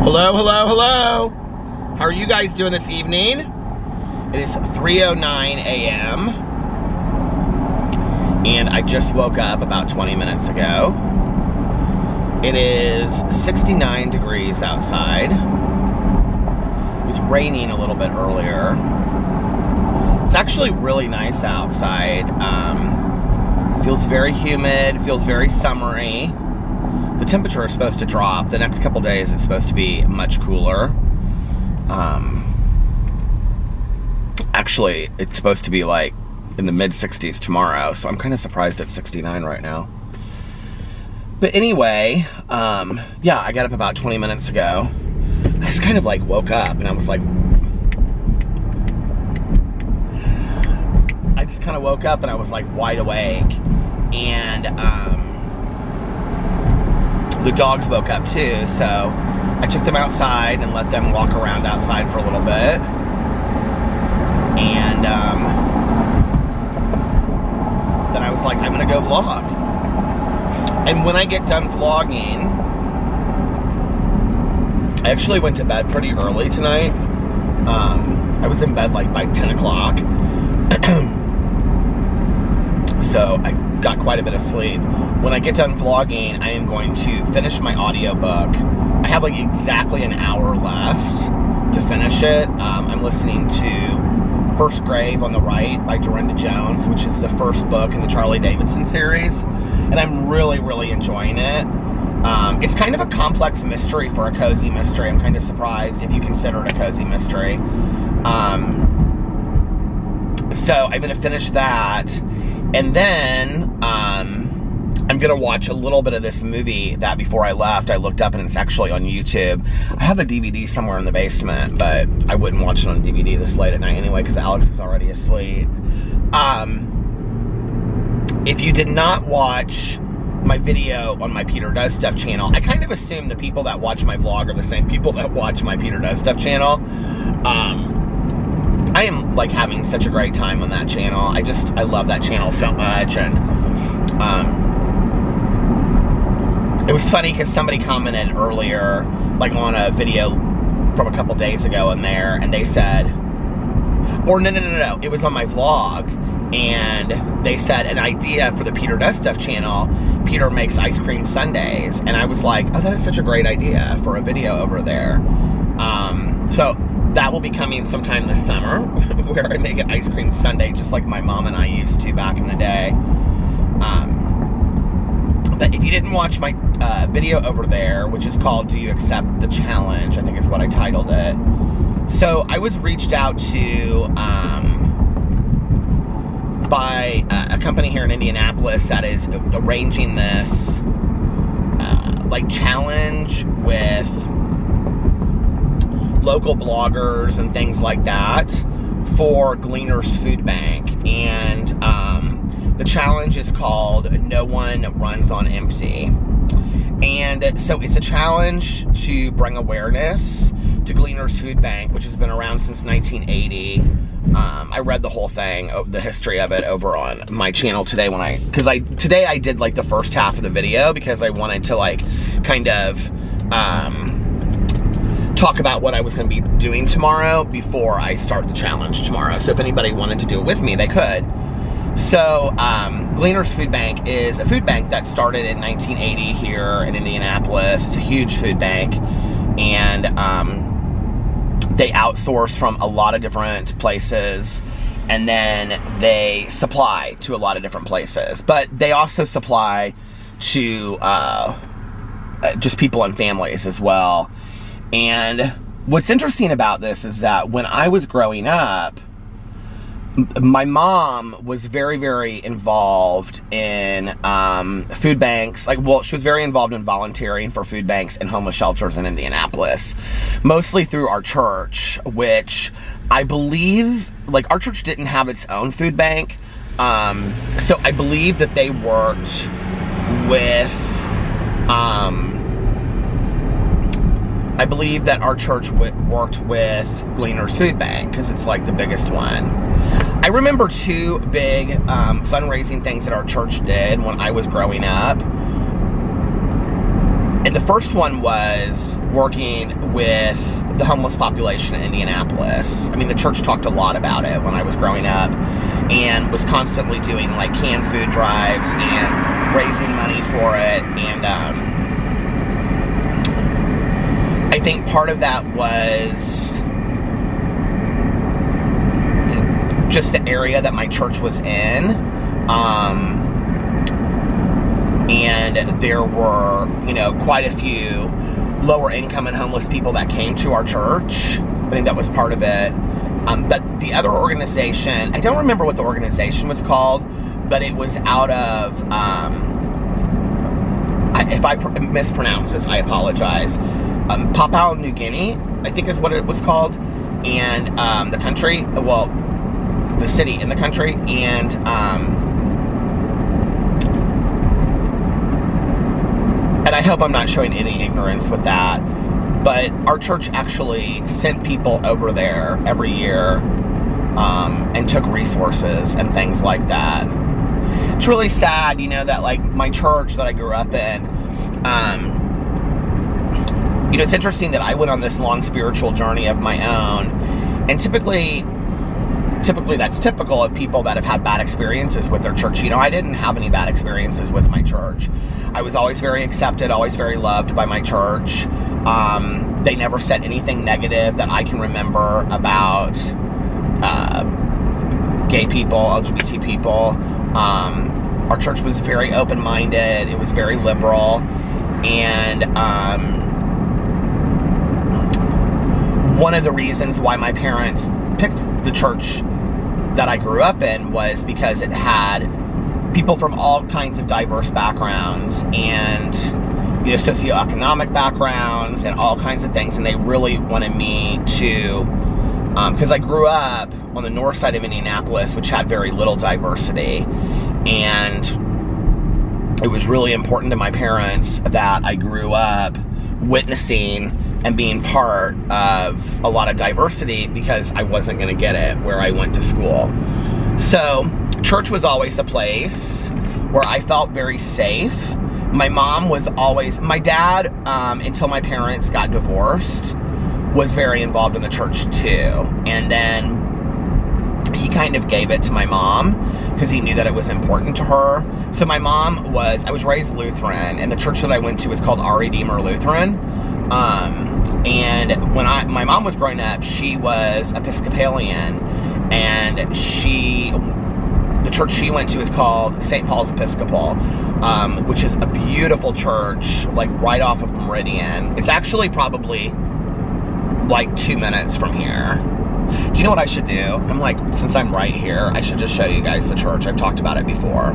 Hello, hello, hello. How are you guys doing this evening? It is 3:09 a.m. and I just woke up about 20 minutes ago. It is 69 degrees outside. It was raining a little bit earlier. It's actually really nice outside. Feels very humid, feels very summery. The temperature is supposed to drop. The next couple days it's supposed to be much cooler. Actually, it's supposed to be like in the mid-60s tomorrow, so I'm kind of surprised it's 69 right now. But anyway, yeah, I got up about 20 minutes ago. I just kind of like woke up and I was like, wide awake. And the dogs woke up too, so I took them outside and let them walk around outside for a little bit. And then I was like, I'm gonna go vlog. And when I get done vlogging, I actually went to bed pretty early tonight. I was in bed like by 10 o'clock. So I got quite a bit of sleep. When I get done vlogging, I am going to finish my audiobook. I have like exactly an hour left to finish it. I'm listening to First Grave on the Right by Dorinda Jones, which is the first book in the Charlie Davidson series. And I'm really, really enjoying it. It's kind of a complex mystery for a cozy mystery. I'm kind of surprised if you consider it a cozy mystery. So I'm going to finish that. And then I'm going to watch a little bit of this movie that before I left, I looked up and it's actually on YouTube. I have a DVD somewhere in the basement, but I wouldn't watch it on DVD this late at night anyway because Alex is already asleep. If you did not watch my video on my Peter Does Stuff channel, I kind of assume the people that watch my vlog are the same people that watch my Peter Does Stuff channel. I am like having such a great time on that channel. I love that channel so much. And it was funny because somebody commented earlier, like on a video from a couple days ago in there, and they said, or no, it was on my vlog, and they said an idea for the Peter Does Stuff channel, Peter makes ice cream sundaes. And I was like, oh, that is such a great idea for a video over there. So that will be coming sometime this summer, where I make an ice cream sundae just like my mom and I used to back in the day. But if you didn't watch my video over there, which is called Do You Accept the Challenge, I think is what I titled it. So I was reached out to by a company here in Indianapolis that is arranging this like challenge with local bloggers and things like that for Gleaner's Food Bank. And the challenge is called No One Runs on Empty. And so it's a challenge to bring awareness to Gleaner's Food Bank, which has been around since 1980. I read the whole thing, the history of it, over on my channel today today I did like the first half of the video because I wanted to like kind of talk about what I was going to be doing tomorrow before I start the challenge tomorrow. So if anybody wanted to do it with me, they could. So Gleaner's Food Bank is a food bank that started in 1980 here in Indianapolis. It's a huge food bank, and they outsource from a lot of different places, and then they supply to a lot of different places. But they also supply to just people and families as well. And what's interesting about this is that when I was growing up, my mom was very, very involved in food banks. Like, well, she was very involved in volunteering for food banks and homeless shelters in Indianapolis, mostly through our church, which I believe, like, our church didn't have its own food bank. So I believe that they worked with, I believe that our church worked with Gleaner's Food Bank because it's like the biggest one. I remember two big fundraising things that our church did when I was growing up. And the first one was working with the homeless population in Indianapolis. I mean, the church talked a lot about it when I was growing up, and was constantly doing like canned food drives and raising money for it. And I think part of that was just the area that my church was in. And there were, you know, quite a few lower income and homeless people that came to our church. I think that was part of it. But the other organization, I don't remember what the organization was called, but it was out of, if I mispronounce this, I apologize. Papua New Guinea, I think is what it was called. And the country, well, the city in the country. And I hope I'm not showing any ignorance with that, but our church actually sent people over there every year and took resources and things like that. It's really sad, you know, that like my church that I grew up in, you know, it's interesting that I went on this long spiritual journey of my own, and typically that's typical of people that have had bad experiences with their church. You know, I didn't have any bad experiences with my church. I was always very accepted, always very loved by my church. They never said anything negative that I can remember about gay people, LGBT people. Our church was very open-minded. It was very liberal. And one of the reasons why my parents picked the church that I grew up in was because it had people from all kinds of diverse backgrounds and, you know, socioeconomic backgrounds and all kinds of things. And they really wanted me to, because I grew up on the north side of Indianapolis, which had very little diversity. And it was really important to my parents that I grew up witnessing and being part of a lot of diversity, because I wasn't going to get it where I went to school. So church was always a place where I felt very safe. My mom was always, my dad, until my parents got divorced, was very involved in the church too. And then he kind of gave it to my mom because he knew that it was important to her. So my mom was, I was raised Lutheran, and the church that I went to was called Our Redeemer Lutheran. And when my mom was growing up, she was Episcopalian, and the church she went to is called St. Paul's Episcopal, which is a beautiful church, like right off of Meridian. It's actually probably like 2 minutes from here. Do you know what I should do? I'm like, since I'm right here, I should just show you guys the church. I've talked about it before.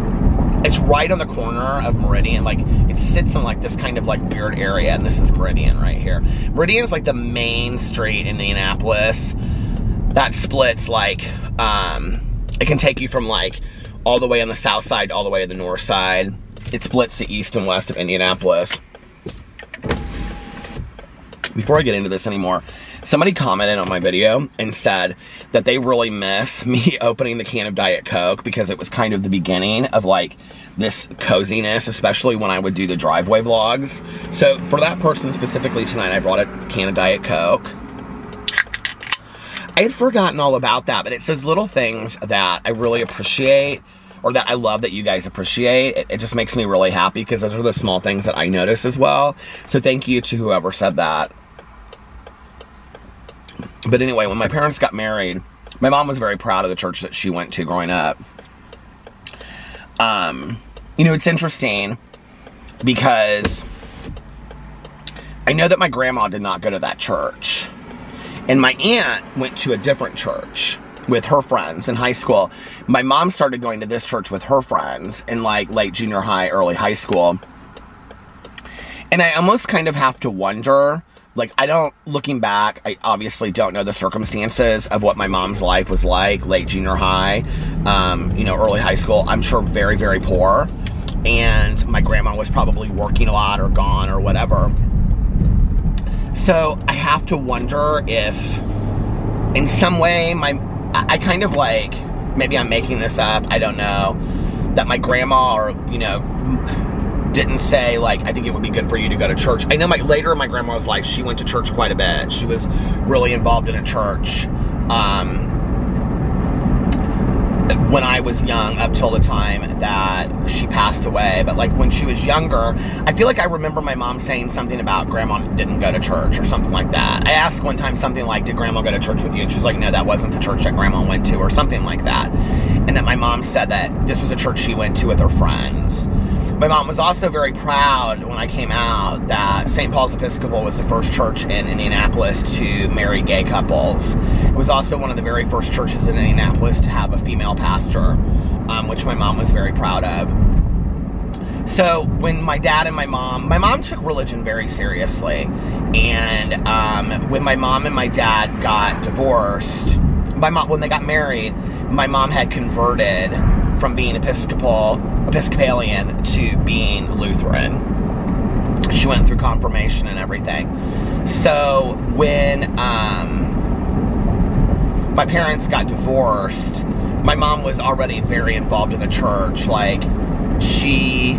It's right on the corner of Meridian. Like, it sits in like this kind of like weird area, and this is Meridian right here. Meridian's like the main street in Indianapolis that splits like, it can take you from like all the way on the south side to all the way to the north side. It splits the east and west of Indianapolis. Before I get into this anymore, somebody commented on my video and said that they really miss me opening the can of Diet Coke, because it was kind of the beginning of like this coziness, especially when I would do the driveway vlogs. So for that person specifically tonight, I brought a can of Diet Coke. I had forgotten all about that, but it says little things that I really appreciate, or that I love that you guys appreciate. It just makes me really happy, because those are the small things that I notice as well. So thank you to whoever said that. But anyway, when my parents got married, my mom was very proud of the church that she went to growing up. You know, it's interesting because I know that my grandma did not go to that church. And my aunt went to a different church with her friends in high school. My mom started going to this church with her friends in like late junior high, early high school. And I almost kind of have to wonder, like, looking back, I obviously don't know the circumstances of what my mom's life was like, late junior high, you know, early high school. I'm sure very, very poor. And my grandma was probably working a lot or gone or whatever. So I have to wonder if, in some way, I kind of like, maybe I'm making this up, I don't know, that my grandma, or, you know, didn't say, like, I think it would be good for you to go to church. I know later in my grandma's life, she went to church quite a bit. She was really involved in a church when I was young, up till the time that she passed away. But like when she was younger, I feel like I remember my mom saying something about grandma didn't go to church or something like that. I asked one time something like, did grandma go to church with you? And she was like, no, that wasn't the church that grandma went to, or something like that. And then my mom said that this was a church she went to with her friends. My mom was also very proud when I came out that St. Paul's Episcopal was the first church in Indianapolis to marry gay couples. It was also one of the very first churches in Indianapolis to have a female pastor, which my mom was very proud of. So when my dad and my mom took religion very seriously. And when my mom and my dad got divorced, when they got married, my mom had converted from being Episcopalian to being Lutheran. She went through confirmation and everything. So when my parents got divorced, my mom was already very involved in the church. Like, she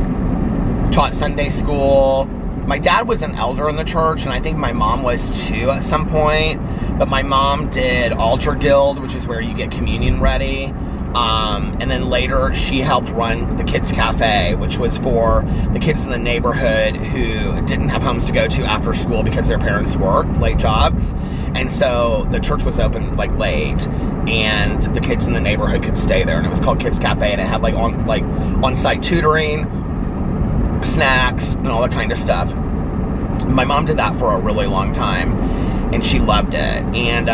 taught Sunday school. My dad was an elder in the church, and I think my mom was too at some point. But my mom did altar guild, which is where you get communion ready. And then later she helped run the kids cafe, which was for the kids in the neighborhood who didn't have homes to go to after school because their parents worked late jobs. And so the church was open like late, and the kids in the neighborhood could stay there, and it was called Kids Cafe, and it had like on-site tutoring, snacks, and all that kind of stuff. My mom did that for a really long time, and she loved it. And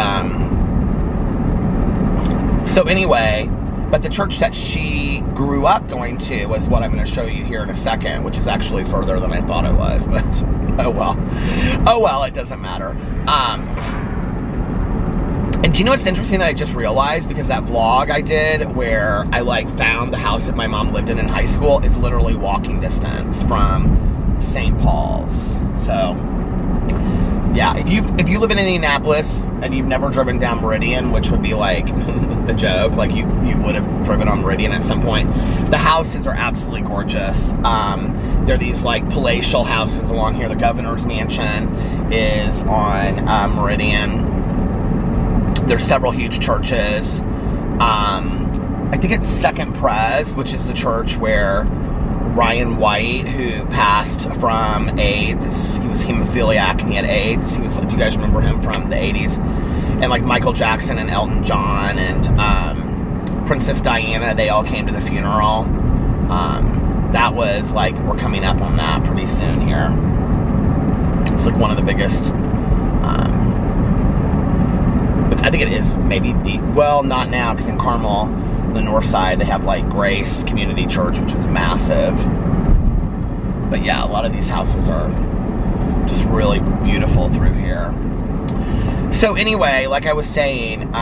so anyway, but the church that she grew up going to was what I'm going to show you here in a second, which is actually further than I thought it was, but oh well. Oh well, it doesn't matter. And do you know what's interesting that I just realized? Because that vlog I did where I like found the house that my mom lived in high school is literally walking distance from St. Paul's. So yeah, if you live in Indianapolis and you've never driven down Meridian, which would be like the joke, like you would have driven on Meridian at some point, the houses are absolutely gorgeous. They're these like palatial houses along here. The governor's mansion is on Meridian. There's several huge churches. I think it's Second Pres, which is the church where Ryan White, who passed from AIDS, he was hemophiliac and he had AIDS. Do you guys remember him from the 80s? And like Michael Jackson and Elton John and Princess Diana, they all came to the funeral. That was like, we're coming up on that pretty soon here. It's like one of the biggest, but I think it is maybe well, not now, because in Carmel, the north side, they have like Grace Community Church, which is massive. But yeah, a lot of these houses are just really beautiful through here. So anyway, like I was saying,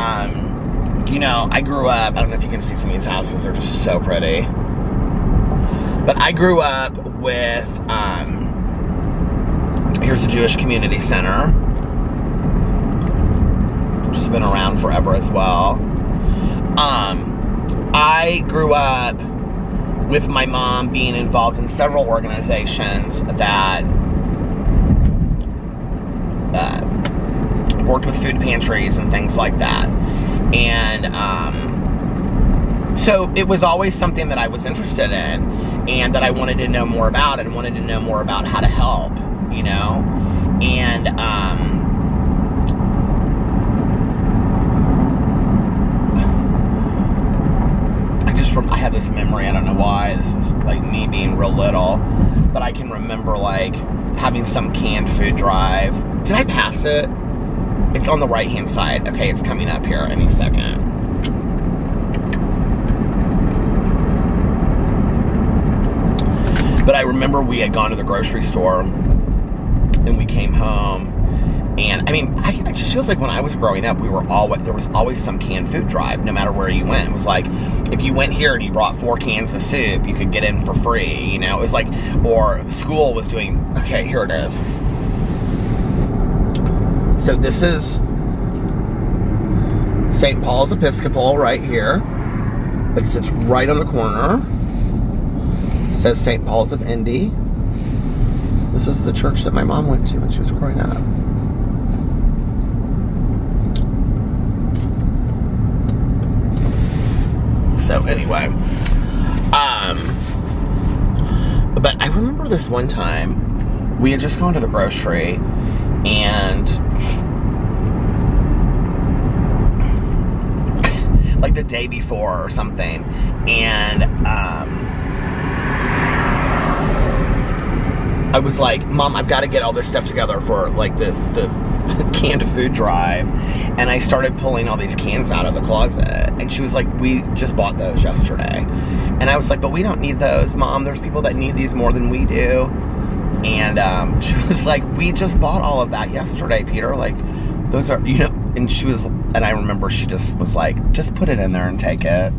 you know, I grew up, I don't know if you can see some of these houses, they're just so pretty. But I grew up with, here's the Jewish Community Center, which has been around forever as well. I grew up with my mom being involved in several organizations that worked with food pantries and things like that. And so it was always something that I was interested in and that I wanted to know more about, and wanted to know more about how to help, you know. And I have this memory, I don't know why, this is like me being real little, but I can remember like having some canned food drive. Did I pass it? It's on the right hand side. Okay, it's coming up here any second. But I remember we had gone to the grocery store and we came home. And I mean, it just feels like when I was growing up, there was always some canned food drive, no matter where you went. It was like, if you went here and you brought 4 cans of soup, you could get in for free, you know? It was like, or school was doing, okay, here it is. So this is St. Paul's Episcopal right here. It sits right on the corner. It says St. Paul's of Indy. This was the church that my mom went to when she was growing up. So anyway, but I remember this one time, we had just gone to the grocery, and like the day before or something, and I was like, Mom, I've got to get all this stuff together for like the canned food drive. And I started pulling all these cans out of the closet. And she was like, we just bought those yesterday. And I was like, but we don't need those, Mom. There's people that need these more than we do. And she was like, we just bought all of that yesterday, Peter. Like, those are, you know, and she was, and I remember she just was like, just put it in there and take it.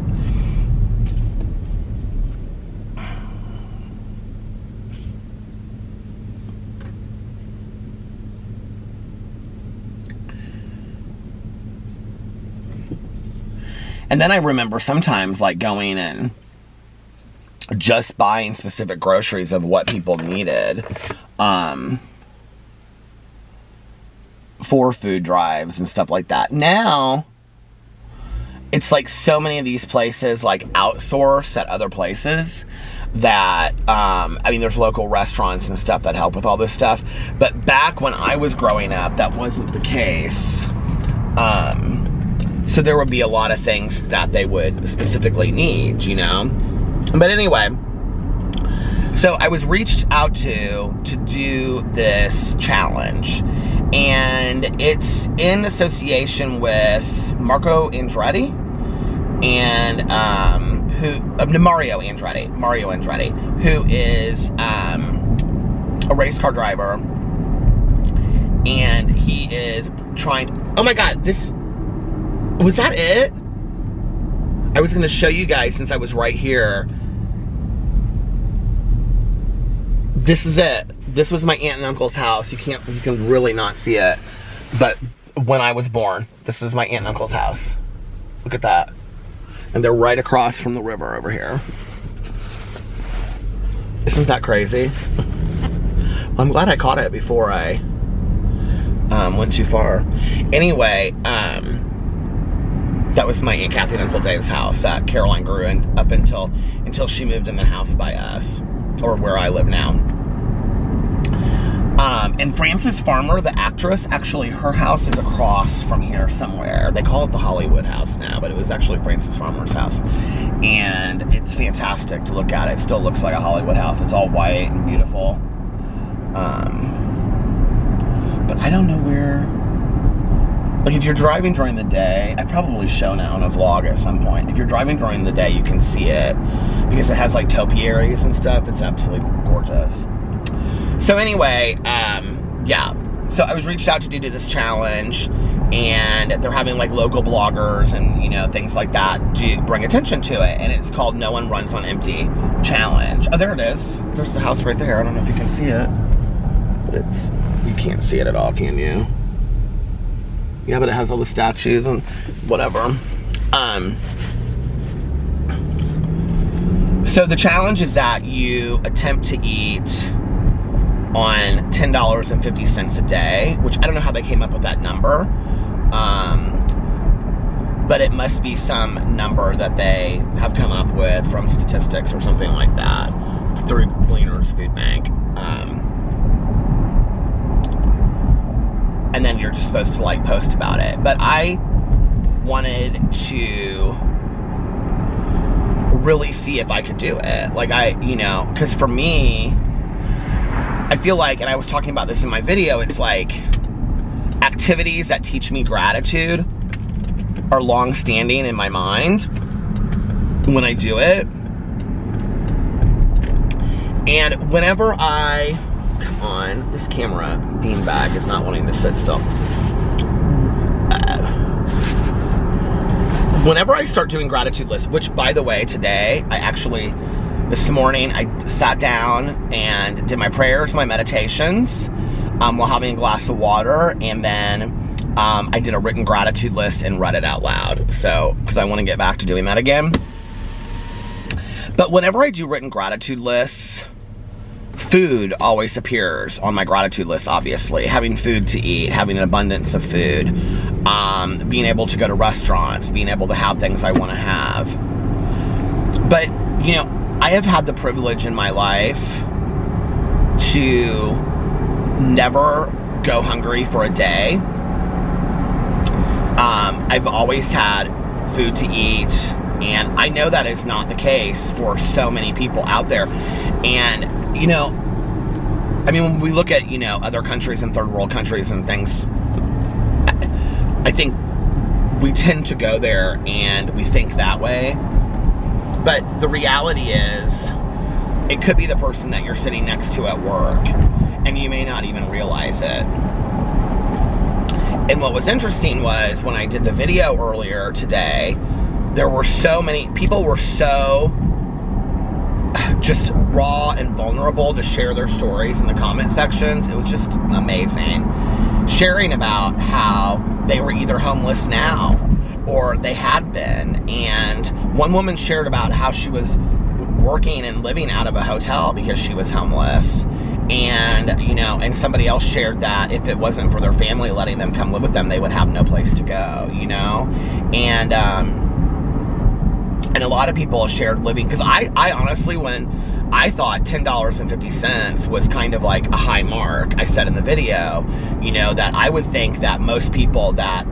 And then I remember sometimes like going and just buying specific groceries of what people needed for food drives and stuff like that. Now, it's like so many of these places like outsource at other places that, I mean, there's local restaurants and stuff that help with all this stuff. But back when I was growing up, that wasn't the case. So there would be a lot of things that they would specifically need, you know? But anyway, so I was reached out to do this challenge. And it's in association with Marco Andretti and Mario Andretti, who is a race car driver. And he is trying, oh my God, this, was that it? I was gonna show you guys since I was right here. This is it. This was my aunt and uncle's house. You can really not see it. But when I was born, this is my aunt and uncle's house. Look at that. And they're right across from the river over here. Isn't that crazy? I'm glad I caught it before I went too far. Anyway, that was my Aunt Kathy and Uncle Dave's house that Caroline grew in up until she moved in the house by us, or where I live now. And Frances Farmer, the actress, actually her house is across from here somewhere. They call it the Hollywood house now, but it was actually Frances Farmer's house. And it's fantastic to look at. It still looks like a Hollywood house. It's all white and beautiful. But I don't know where. Like, if you're driving during the day, I've probably shown it on a vlog at some point. If you're driving during the day, you can see it because it has like topiaries and stuff. It's absolutely gorgeous. So anyway, yeah. So I was reached out to do this challenge, and they're having like local bloggers and, you know, things like that to bring attention to it. And it's called No One Runs on Empty Challenge. Oh, there it is. There's the house right there. I don't know if you can see it, but you can't see it at all, can you? Yeah, but it has all the statues and whatever. So the challenge is that you attempt to eat on $10.50 a day, which I don't know how they came up with that number. But it must be some number that they have come up with from statistics or something like that through Gleaner's Food Bank. And then you're just supposed to like post about it. But I wanted to really see if I could do it. Like you know, because for me, I feel like, and I was talking about this in my video, it's like activities that teach me gratitude are long-standing in my mind when I do it. And whenever come on, this camera beanbag is not wanting to sit still. Whenever I start doing gratitude lists, which by the way, today, this morning, I sat down and did my prayers, my meditations, while having a glass of water, and then I did a written gratitude list and read it out loud. So, because I want to get back to doing that again. But whenever I do written gratitude lists, food always appears on my gratitude list, obviously. Having food to eat, having an abundance of food, being able to go to restaurants, being able to have things I want to have. But, you know, I have had the privilege in my life to never go hungry for a day. I've always had food to eat, and I know that is not the case for so many people out there. And, you know, I mean, when we look at, you know, other countries and third world countries and things, I think we tend to go there and we think that way. But the reality is, it could be the person that you're sitting next to at work, and you may not even realize it. And what was interesting was, when I did the video earlier today, there were so many people were so just raw and vulnerable to share their stories in the comment sections. It was just amazing. Sharing about how they were either homeless now or they had been. And one woman shared about how she was working and living out of a hotel because she was homeless. And, you know, and somebody else shared that if it wasn't for their family letting them come live with them, they would have no place to go, you know? And a lot of people shared living, because I honestly, when I thought $10.50 was kind of like a high mark, I said in the video, you know, that I would think that most people that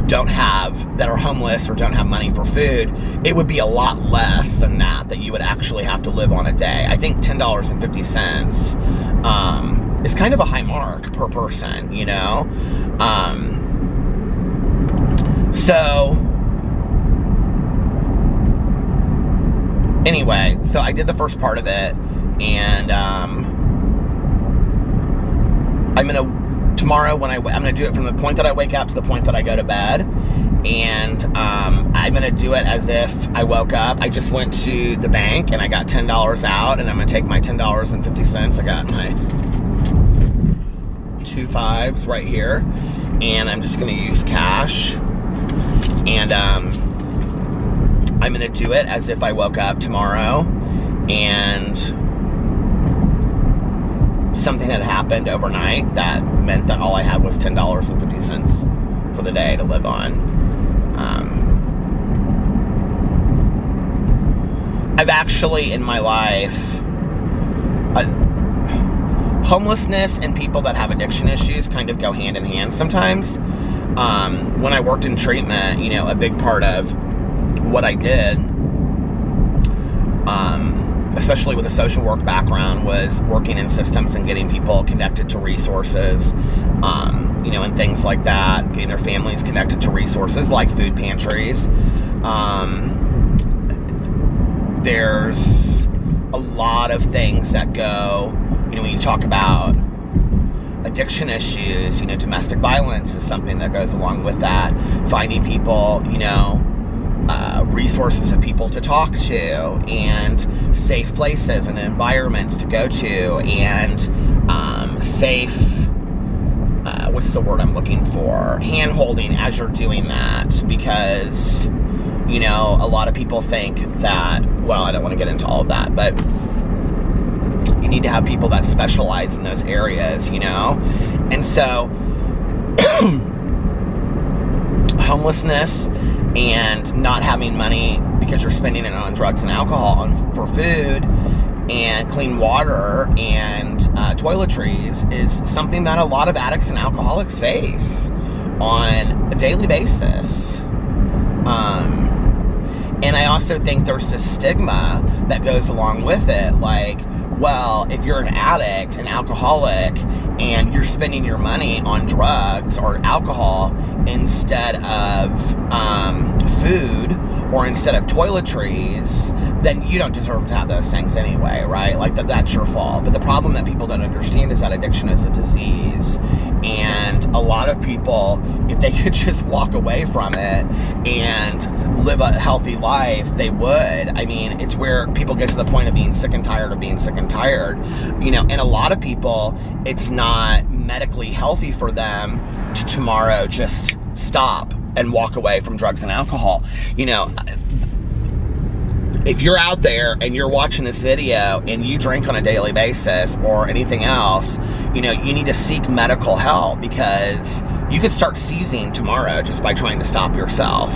that are homeless or don't have money for food, it would be a lot less than that you would actually have to live on a day. I think $10.50 is kind of a high mark per person, you know? So anyway, so I did the first part of it, and tomorrow when I'm gonna do it from the point that I wake up to the point that I go to bed, and I'm gonna do it as if I woke up. I just went to the bank and I got $10 out, and I'm gonna take my $10.50. I got my 2 5s right here, and I'm just gonna use cash, and I'm gonna do it as if I woke up tomorrow and something had happened overnight that meant that all I had was $10.50 for the day to live on. I've actually, in my life, homelessness and people that have addiction issues kind of go hand in hand sometimes. When I worked in treatment, you know, a big part of what I did, especially with a social work background, was working in systems and getting people connected to resources, you know, and things like that, getting their families connected to resources like food pantries. There's a lot of things that go, you know, when you talk about addiction issues, you know, domestic violence is something that goes along with that. Finding people, you know, resources of people to talk to, and safe places and environments to go to, and safe, what's the word I'm looking for? Hand-holding as you're doing that, because, you know, a lot of people think that, well, I don't want to get into all of that, but you need to have people that specialize in those areas, you know? And so, homelessness and not having money because you're spending it on drugs and alcohol for food and clean water and toiletries is something that a lot of addicts and alcoholics face on a daily basis. And I also think there's this stigma that goes along with it, like, well, if you're an addict, an alcoholic, and you're spending your money on drugs or alcohol instead of food or instead of toiletries, then you don't deserve to have those things anyway, right? Like, that's your fault. But the problem that people don't understand is that addiction is a disease. And a lot of people, if they could just walk away from it and live a healthy life, they would. I mean, it's where people get to the point of being sick and tired of being sick and tired. You know, and a lot of people, it's not medically healthy for them to tomorrow just stop and walk away from drugs and alcohol. You know, if you're out there and you're watching this video and you drink on a daily basis or anything else, you know, you need to seek medical help, because you could start seizing tomorrow just by trying to stop yourself.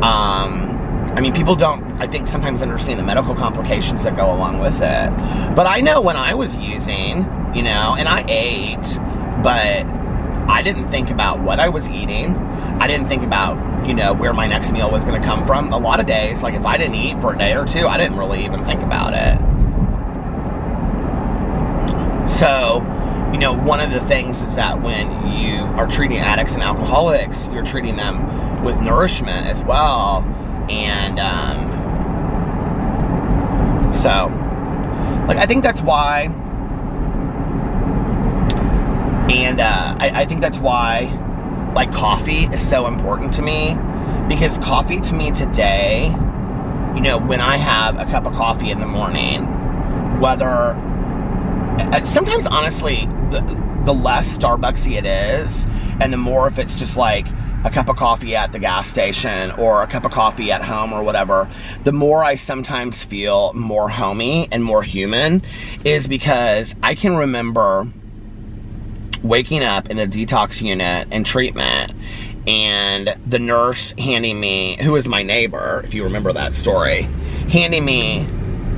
I mean, people don't, I think, sometimes understand the medical complications that go along with it. But I know when I was using, you know, and I ate, but I didn't think about what I was eating. I didn't think about, you know, where my next meal was going to come from. A lot of days, like if I didn't eat for a day or two, I didn't really even think about it. So, you know, one of the things is that when you are treating addicts and alcoholics, you're treating them with nourishment as well. And so, like, I think that's why, and I think that's why, like, coffee is so important to me, because coffee to me today, you know, when I have a cup of coffee in the morning, whether, sometimes honestly, the less Starbucksy it is, and the more if it's just like a cup of coffee at the gas station or a cup of coffee at home or whatever, the more I sometimes feel more homey and more human, is because I can remember waking up in the detox unit in treatment and the nurse handing me, who was my neighbor, if you remember that story, handing me,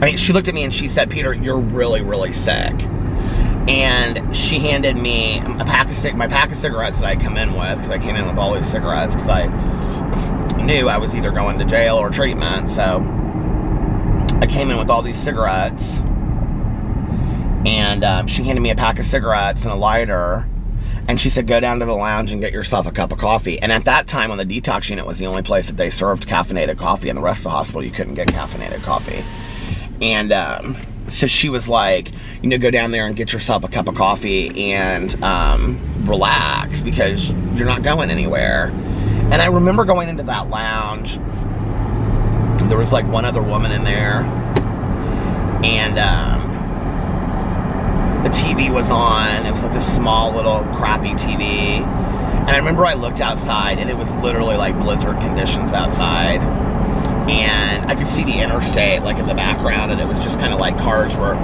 I mean, she looked at me and she said, "Peter, you're really, really sick." And she handed me my pack of cigarettes that I come in with, because I came in with all these cigarettes, because I knew I was either going to jail or treatment. So I came in with all these cigarettes, and she handed me a pack of cigarettes and a lighter, and she said, "Go down to the lounge and get yourself a cup of coffee." And at that time on the detox unit was the only place that they served caffeinated coffee, and the rest of the hospital you couldn't get caffeinated coffee. And so she was like, you know, go down there and get yourself a cup of coffee and relax, because you're not going anywhere. And I remember going into that lounge. There was like one other woman in there, and the TV was on. It was like this small little crappy TV. And I remember I looked outside and it was literally like blizzard conditions outside. And I could see the interstate like in the background, and it was just kind of like cars were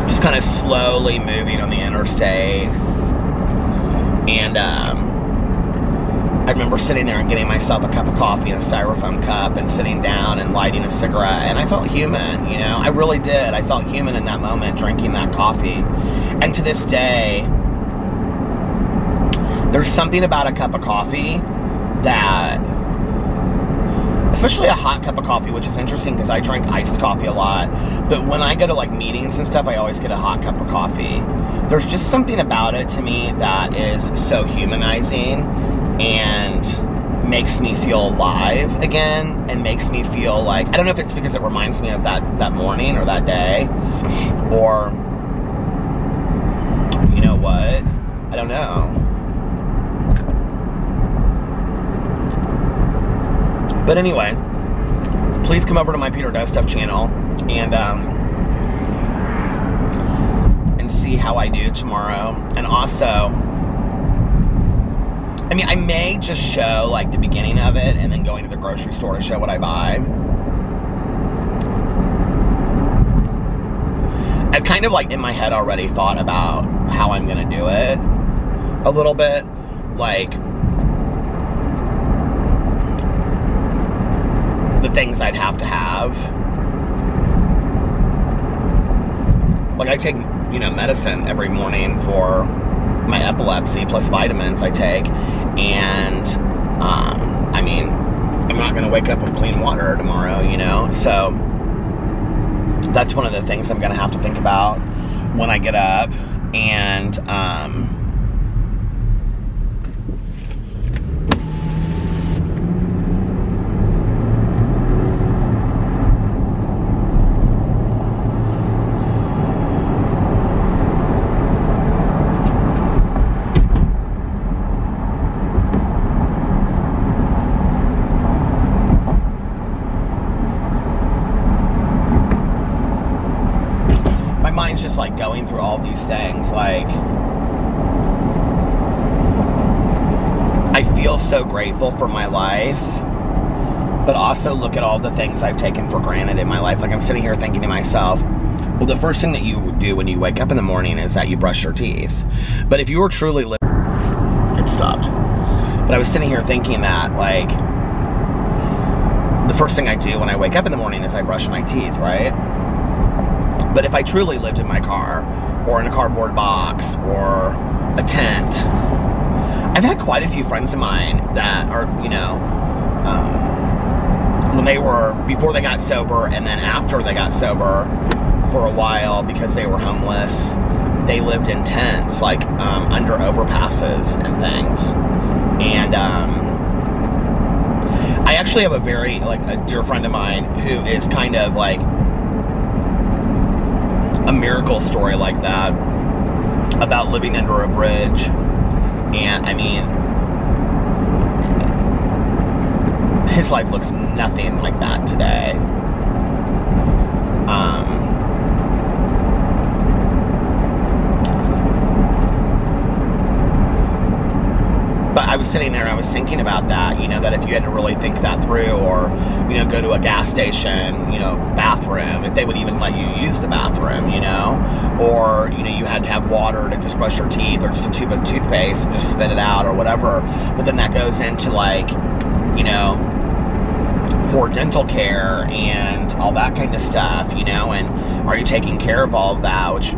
just kind of slowly moving on the interstate. And I remember sitting there and getting myself a cup of coffee in a styrofoam cup and sitting down and lighting a cigarette, and I felt human, you know, I really did. I felt human in that moment drinking that coffee. And to this day, there's something about a cup of coffee that, especially a hot cup of coffee, which is interesting because I drink iced coffee a lot, but when I go to like meetings and stuff, I always get a hot cup of coffee. There's just something about it to me that is so humanizing and makes me feel alive again, and makes me feel like, I don't know if it's because it reminds me of that morning or that day, or you know what, I don't know. But anyway, please come over to my Peter Does Stuff channel and see how I do tomorrow. And also, I mean, I may just show like the beginning of it and then going to the grocery store to show what I buy. I've kind of like in my head already thought about how I'm gonna do it a little bit, like the things I'd have to have. Like I take, you know, medicine every morning for my epilepsy, plus vitamins I take, and I mean, I'm not gonna wake up with clean water tomorrow, you know, so that's one of the things I'm gonna have to think about when I get up. And mind's just like going through all these things. Like, I feel so grateful for my life, but also look at all the things I've taken for granted in my life. Like, I'm sitting here thinking to myself, well, the first thing that you do when you wake up in the morning is that you brush your teeth. But if you were truly living... It stopped. But I was sitting here thinking that, like, the first thing I do when I wake up in the morning is I brush my teeth, right? But if I truly lived in my car, or in a cardboard box, or a tent... I've had quite a few friends of mine that are, you know, when they were, before they got sober, and then after they got sober for a while because they were homeless, they lived in tents, like, under overpasses and things. And, I actually have a very, like, a dear friend of mine who is kind of, like, a miracle story like that, about living under a bridge. And, I mean, his life looks nothing like that today. But I was sitting there and I was thinking about that, you know, that if you had to really think that through, or, you know, go to a gas station, you know, bathroom, if they would even let you use the bathroom, you know, or, you know, you had to have water to just brush your teeth, or just a tube of toothpaste and just spit it out or whatever. But then that goes into, like, you know, poor dental care and all that kind of stuff, you know, and are you taking care of all of that, which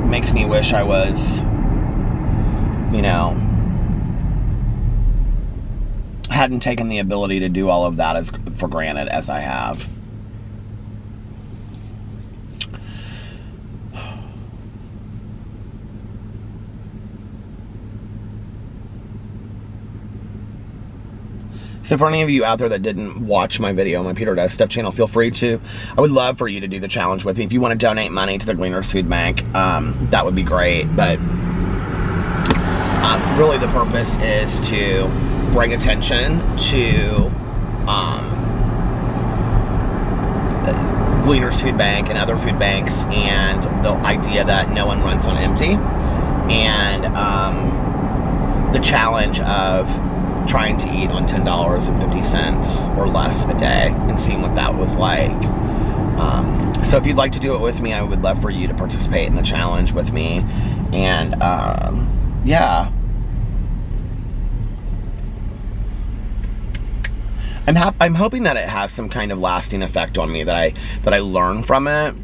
makes me wish I was, you know, hadn't taken the ability to do all of that as for granted as I have. So for any of you out there that didn't watch my video on my Peter Does Stuff channel, feel free to. I would love for you to do the challenge with me. If you want to donate money to the Gleaners Food Bank, that would be great. But really the purpose is to bring attention to Gleaners Food Bank and other food banks, and the idea that no one runs on empty, and the challenge of trying to eat on $10.50 or less a day and seeing what that was like. So if you'd like to do it with me, I would love for you to participate in the challenge with me. And yeah, I'm hoping that it has some kind of lasting effect on me, that I learn from it.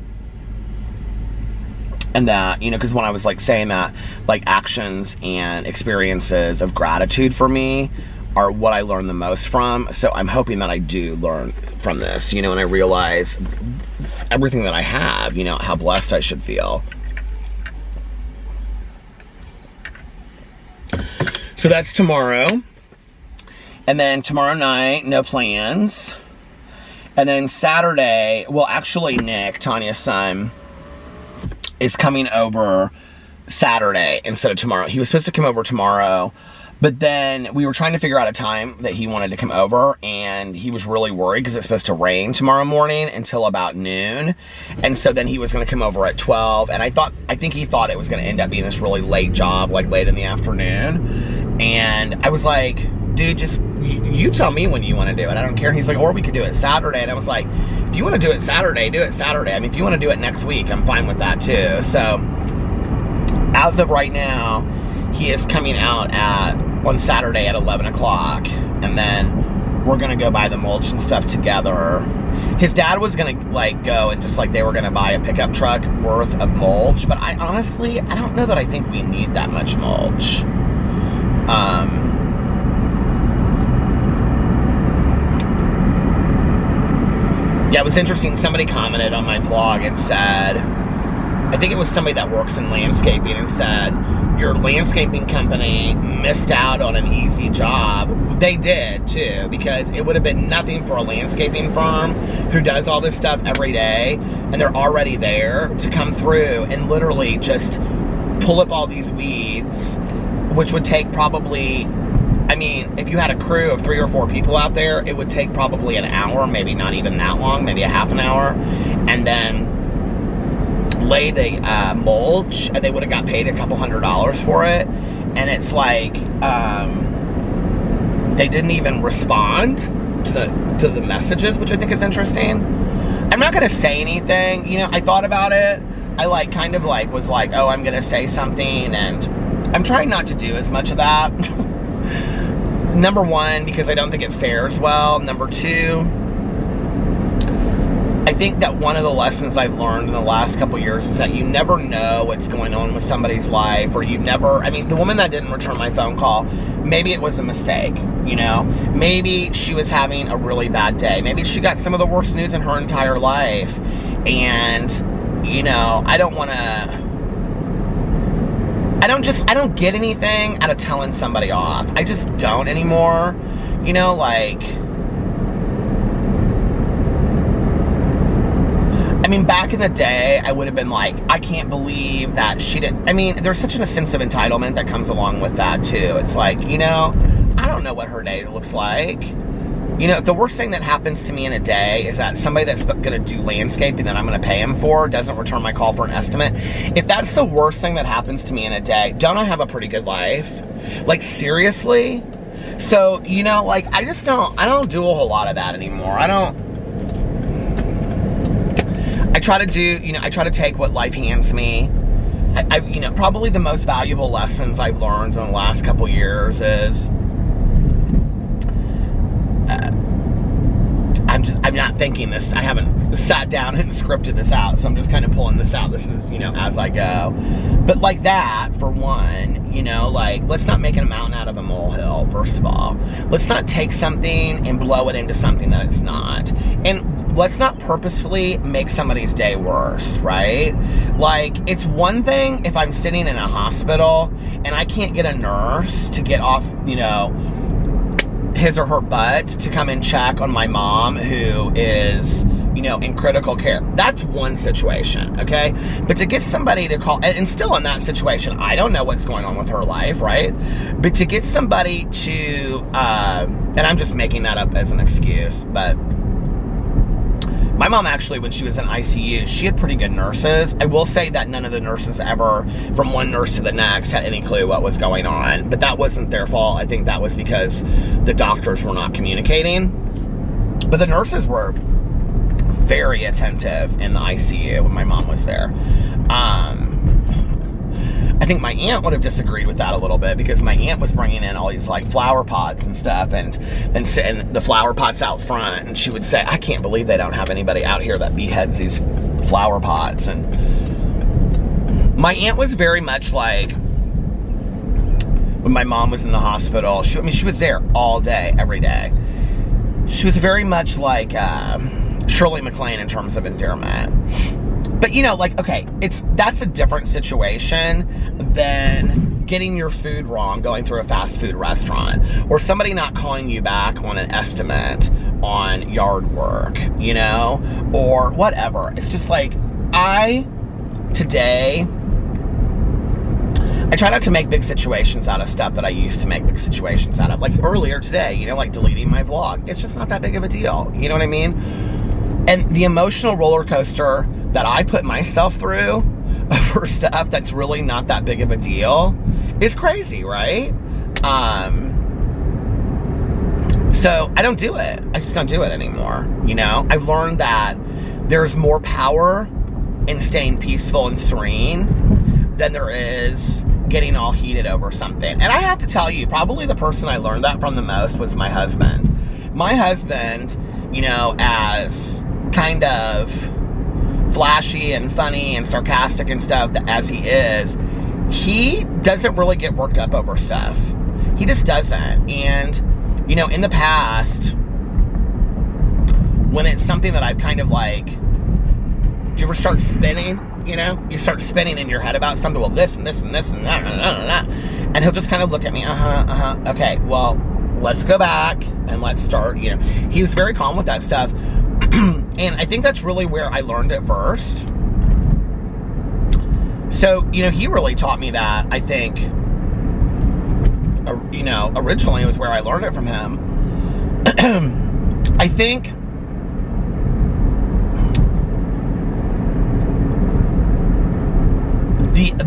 And that, you know, because when I was, like, saying that, like, actions and experiences of gratitude for me are what I learn the most from. So I'm hoping that I do learn from this, you know, and I realize everything that I have, you know, how blessed I should feel. So that's tomorrow. And then tomorrow night, no plans. And then Saturday, well, actually, Nick, Tanya's son, is coming over Saturday instead of tomorrow. He was supposed to come over tomorrow, but then we were trying to figure out a time that he wanted to come over, and he was really worried because it's supposed to rain tomorrow morning until about noon. And so then he was going to come over at 12, and I think he thought it was going to end up being this really late job, like late in the afternoon. And I was like, dude, just you tell me when you want to do it. I don't care. He's like, or we could do it Saturday. And I was like, if you want to do it Saturday, do it Saturday. I mean, if you want to do it next week, I'm fine with that too. So as of right now, he is coming out on Saturday at 11 o'clock. And then we're going to go buy the mulch and stuff together. His dad was going to, like, go and just, like, they were going to buy a pickup truck worth of mulch. But I honestly don't know that I think we need that much mulch. Yeah, it was interesting. Somebody commented on my vlog and said, I think it was somebody that works in landscaping, and said, your landscaping company missed out on an easy job. They did, too, because it would have been nothing for a landscaping firm who does all this stuff every day, and they're already there, to come through and literally just pull up all these weeds, which would take probably... I mean, if you had a crew of 3 or 4 people out there, it would take probably an hour, maybe not even that long, maybe a half an hour, and then lay the mulch, and they would have got paid a couple $100 for it. And it's like, they didn't even respond to the messages, which I think is interesting. I'm not gonna say anything, you know. I thought about it. I like kind of like was like, oh, I'm gonna say something, and I'm trying not to do as much of that. Number one, because I don't think it fares well. Number two, I think that one of the lessons I've learned in the last couple years is that you never know what's going on with somebody's life, or you never, I mean, the woman that didn't return my phone call, maybe it was a mistake, you know? Maybe she was having a really bad day. Maybe she got some of the worst news in her entire life. And, you know, I don't get anything out of telling somebody off. I just don't anymore. You know, like, I mean, back in the day, I would have been like, I can't believe that she didn't. I mean, there's such a sense of entitlement that comes along with that, too. It's like, you know, I don't know what her day looks like. You know, if the worst thing that happens to me in a day is that somebody that's going to do landscaping that I'm going to pay him for doesn't return my call for an estimate, if that's the worst thing that happens to me in a day, don't I have a pretty good life? Like, seriously? So, you know, like, I don't do a whole lot of that anymore. I try to do, you know, I try to take what life hands me. You know, probably the most valuable lessons I've learned in the last couple years is, I'm not thinking this, I haven't sat down and scripted this out, so I'm just kind of pulling this out. This is, you know, as I go. But like that, for one, you know, like, let's not make a mountain out of a molehill, first of all. Let's not take something and blow it into something that it's not. And let's not purposefully make somebody's day worse, right? Like, it's one thing if I'm sitting in a hospital and I can't get a nurse to get off, you know, his or her butt to come and check on my mom who is, you know, in critical care. That's one situation, okay? But to get somebody to call, and still in that situation, I don't know what's going on with her life, right? But to get somebody to, and I'm just making that up as an excuse, but my mom actually, when she was in ICU, she had pretty good nurses. I will say that none of the nurses ever, from one nurse to the next, had any clue what was going on. But that wasn't their fault. I think that was because the doctors were not communicating. But the nurses were very attentive in the ICU when my mom was there. I think my aunt would have disagreed with that a little bit, because my aunt was bringing in all these like flower pots and stuff, and the flower pots out front, and she would say, I can't believe they don't have anybody out here that beheads these flower pots. And my aunt was very much like, when my mom was in the hospital, I mean, she was there all day, every day. She was very much like Shirley MacLaine in terms of endearment. But, you know, like, okay, that's a different situation than getting your food wrong going through a fast food restaurant, or somebody not calling you back on an estimate on yard work, you know, or whatever. It's just like, today, I try not to make big situations out of stuff that I used to make big situations out of. Like earlier today, you know, like deleting my vlog. It's just not that big of a deal. You know what I mean? And the emotional roller coaster that I put myself through for stuff that's really not that big of a deal is crazy, right? So I don't do it. I just don't do it anymore, you know? I've learned that there's more power in staying peaceful and serene than there is getting all heated over something. And I have to tell you, probably the person I learned that from the most was my husband. My husband, you know, as kind of flashy and funny and sarcastic and stuff as he is, he doesn't really get worked up over stuff. He just doesn't. And, you know, in the past, when it's something that I've kind of like, do you ever start spinning? You know, you start spinning in your head about something, well, this and this and this and that, and he'll just kind of look at me, okay, well, let's go back and let's start, you know. He was very calm with that stuff. And I think that's really where I learned it first. So, you know, he really taught me that, I think, you know, originally it was where I learned it from him. I think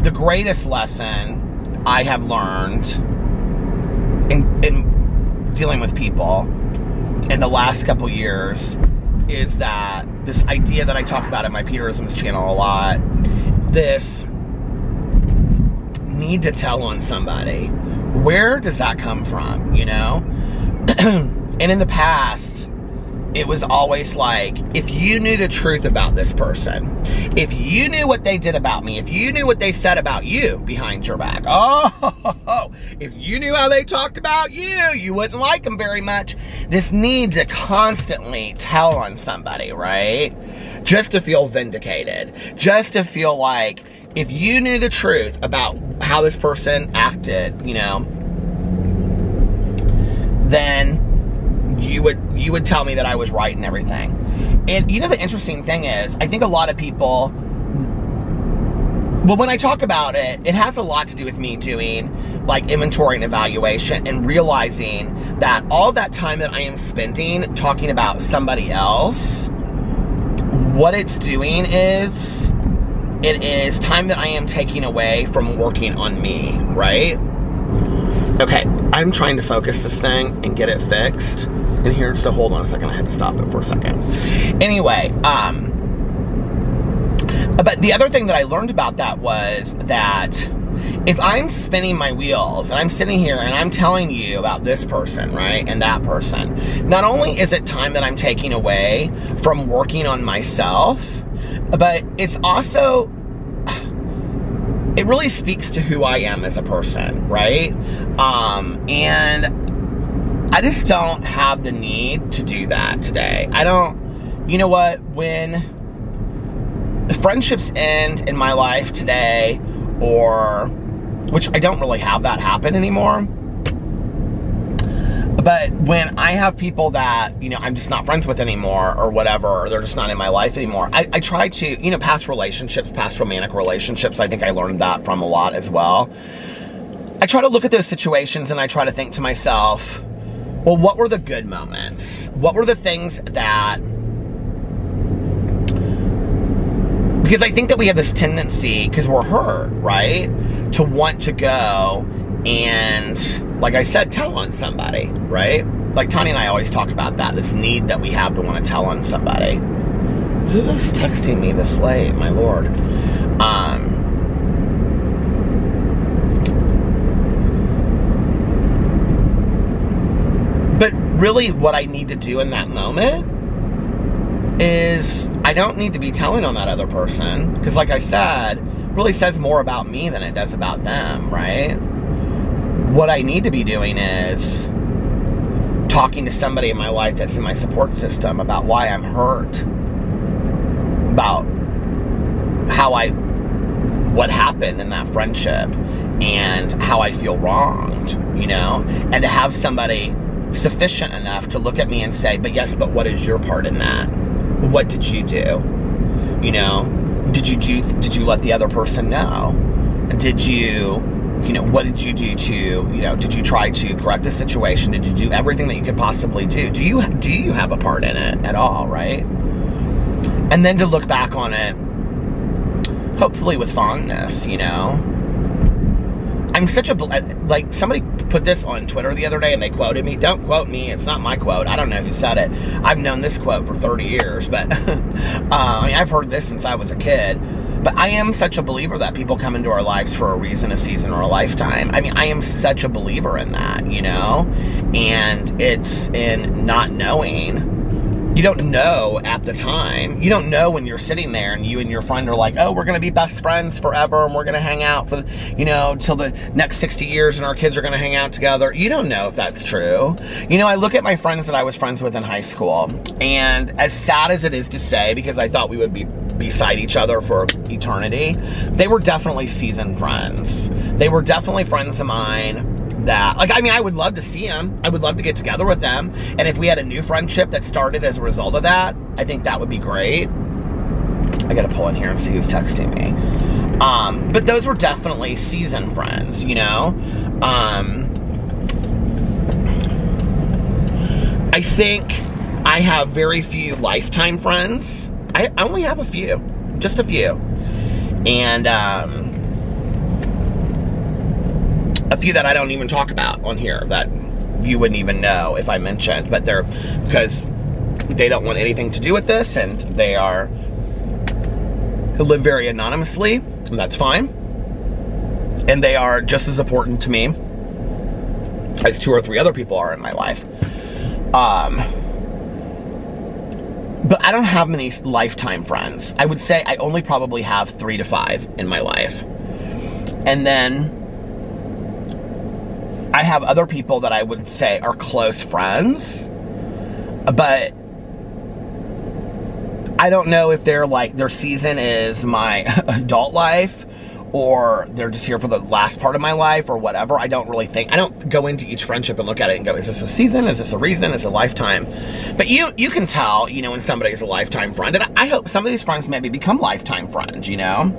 the greatest lesson I have learned in dealing with people in the last couple years is that this idea that I talk about in my Peterisms channel a lot, this need to tell on somebody. Where does that come from, you know? And in the past, it was always like, if you knew the truth about this person, if you knew what they did about me, if you knew what they said about you behind your back, if you knew how they talked about you, you wouldn't like them very much. This need to constantly tell on somebody, right? Just to feel vindicated, just to feel like, if you knew the truth about how this person acted, you know, then you would tell me that I was right and everything. And you know, the interesting thing is, I think a lot of people, well, when I talk about it, it has a lot to do with me doing like inventory and evaluation and realizing that all that time that I am spending talking about somebody else, what it's doing is, it is time that I am taking away from working on me, right? Okay, I'm trying to focus this thing and get it fixed in here, so hold on a second, I had to stop it for a second. Anyway, but the other thing that I learned about that was that if I'm spinning my wheels and I'm sitting here and I'm telling you about this person, right, and that person, not only is it time that I'm taking away from working on myself, but it's also, it really speaks to who I am as a person, right? And I just don't have the need to do that today. I don't, you know what, when friendships end in my life today, or, which I don't really have that happen anymore, but when I have people that, you know, I'm just not friends with anymore or whatever, or they're just not in my life anymore, I try to, you know, past relationships, past romantic relationships, I think I learned that from a lot as well. I try to look at those situations and I try to think to myself, well, what were the good moments? What were the things that, because I think that we have this tendency, because we're hurt, right, to want to go and, like I said, tell on somebody, right? Like Tanya and I always talk about that, this need that we have to want to tell on somebody. Who is texting me this late, my lord? But really what I need to do in that moment is, I don't need to be telling on that other person, because like I said, it really says more about me than it does about them, right? What I need to be doing is talking to somebody in my life that's in my support system about why I'm hurt, about what happened in that friendship and how I feel wronged, you know, and to have somebody sufficient enough to look at me and say, but yes, but what is your part in that? What did you do? You know, did you let the other person know? Did you know, what did you do to, you know, did you try to correct the situation? Did you do everything that you could possibly do? Do you have a part in it at all, right? And then to look back on it, hopefully with fondness, you know? I'm such a, like, somebody put this on Twitter the other day and they quoted me. Don't quote me, it's not my quote. I don't know who said it. I've known this quote for 30 years, but I mean, I've heard this since I was a kid. But I am such a believer that people come into our lives for a reason, a season, or a lifetime. I mean, I am such a believer in that, you know? And it's in not knowing. You don't know at the time. You don't know when you're sitting there and you and your friend are like, oh, we're going to be best friends forever and we're going to hang out for, you know, till the next 60 years and our kids are going to hang out together. You don't know if that's true. You know, I look at my friends that I was friends with in high school, and as sad as it is to say, because I thought we would be beside each other for eternity, they were definitely seasoned friends. They were definitely friends of mine that, like, I mean, I would love to see them. I would love to get together with them. And if we had a new friendship that started as a result of that, I think that would be great. I gotta pull in here and see who's texting me. But those were definitely seasoned friends, you know? I think I have very few lifetime friends. I only have a few, just a few. And, a few that I don't even talk about on here, that you wouldn't even know if I mentioned, but they're, because they don't want anything to do with this, and they live very anonymously, and that's fine. And they are just as important to me as 2 or 3 other people are in my life. But I don't have many lifetime friends. I would say I only probably have 3 to 5 in my life. And then I have other people that I would say are close friends, but I don't know if they're like, their season is my adult life, or they're just here for the last part of my life, or whatever. I don't really think, I don't go into each friendship and look at it and go, is this a season? Is this a reason? Is it a lifetime? But you can tell, you know, when somebody's a lifetime friend. And I hope some of these friends maybe become lifetime friends, you know?